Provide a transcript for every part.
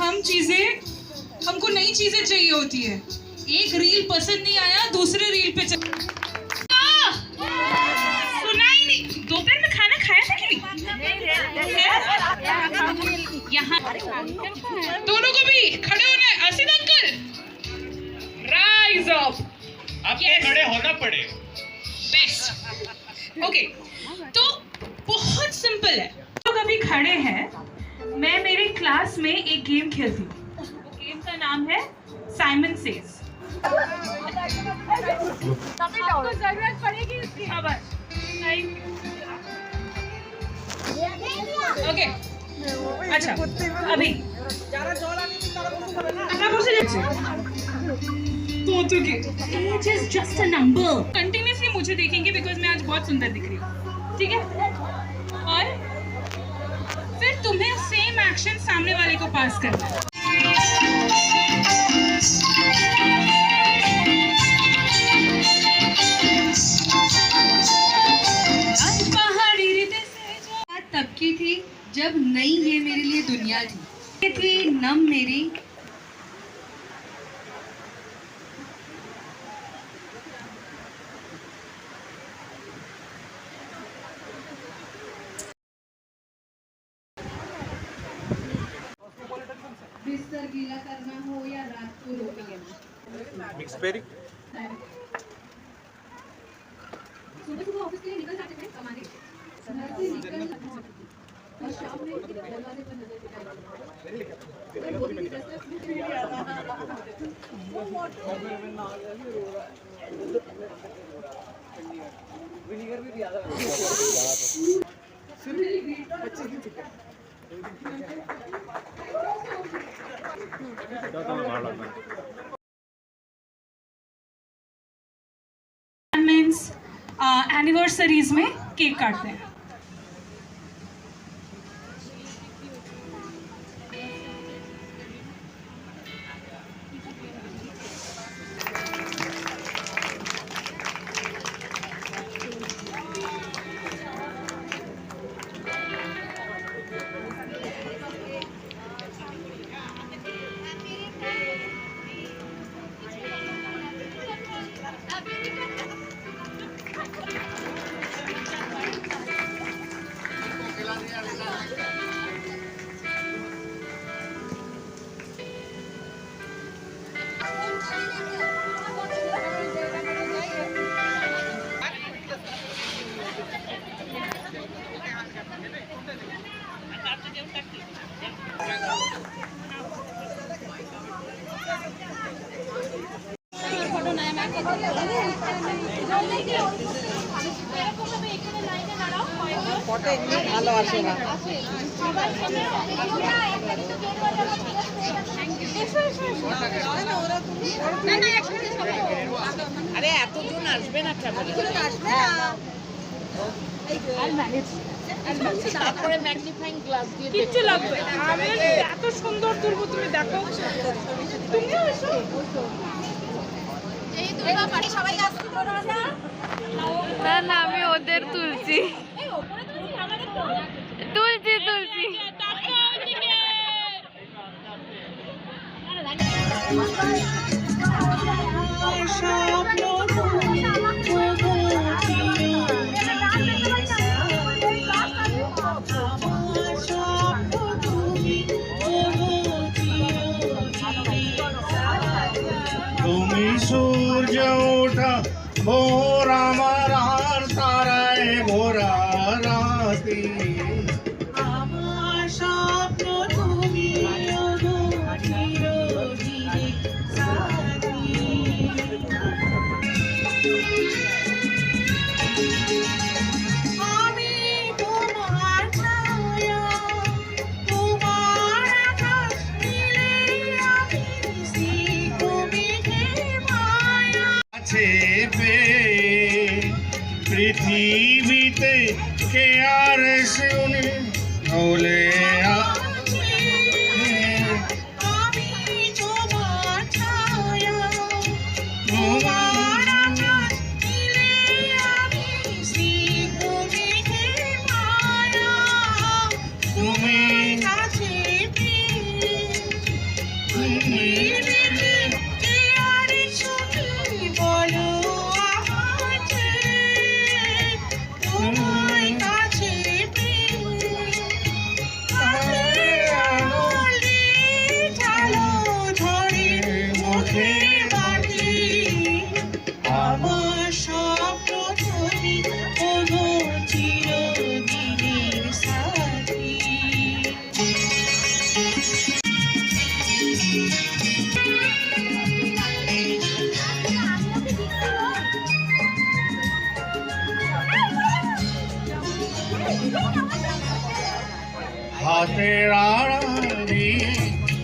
हमको नई चीजें चाहिए होती है। एक रील पसंद नहीं आया, दूसरे रील पे चल। सुना ही नहीं। दोपहर में खाना खाया था कि नहीं? यहाँ दोनों को भी खड़े होना है। Asid uncle, rise up. आपको खड़े होना पड़े। बेस्ट। ओके, तो बहुत सिंपल है। लोग अभी खड़े हैं। मैं मेरे क्लास में एक गेम खेलती हूँ। वो गेम का नाम है साइमन सेज। आपको जरूरत पड़ेगी इसकी। ओके, अच्छा अभी age is just a number. Continuously मुझे देखेंगे बिकॉज मैं आज बहुत सुंदर दिख रही हूँ, ठीक है? और फिर तुम्हें सेम एक्शन सामने वाले को पास करना है। तब की थी जब नई ये मेरे लिए दुनिया थी। ये थी नम मेरी बिस्तर गीला करना हो या रात को रोटी लेना। Mix berry. सुबह सुबह ऑफिस के लिए निकल जाते थे कमाने, घर से निकल और शाम में दरवाजे पर नजर एनिवर्सरीज में केक काटते हैं। ফটো এমনি ভালো আসে না। আরে এতজন আসবে না, আসবে না। তারপরে ম্যাগনিফাইং গ্লাস দিয়ে কিচ্ছু লাগবে না। আমি এত সুন্দর তুলবো, তুমি দেখো। তুমিও এসো। এই দুর্গা পার্টি সবাই আসছে না? না না, আমি ওদের তুলছি তুলছি তুলছি। তুমি সূর্য ওঠা ভোর আমার আর তারায় ভোরা রাতে, আমার স্বপ্ন তুমি আমি তোমার ছায়া, তোমার আকাশ নীলে আমি তুমি আছে পৃথিবীতে কে আর শুনে বলে আমি তোমার ছায়া, তোমার আকাশ নীলে আমি তুমি মায়া, তুমি কাছে हाथेर आड़ी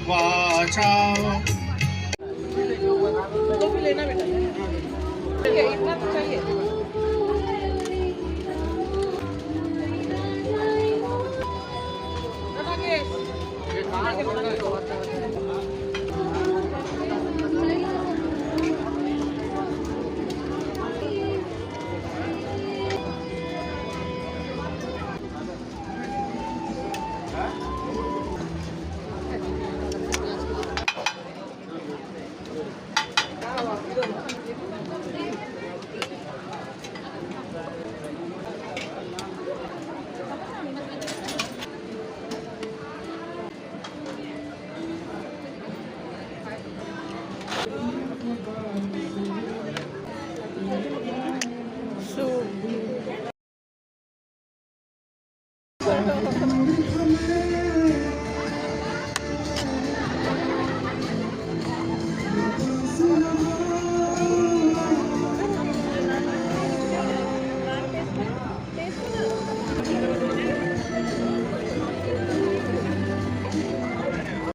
बाछाओ तो भी लेना बेटा ठीक है इतना तो चाहिए नागेश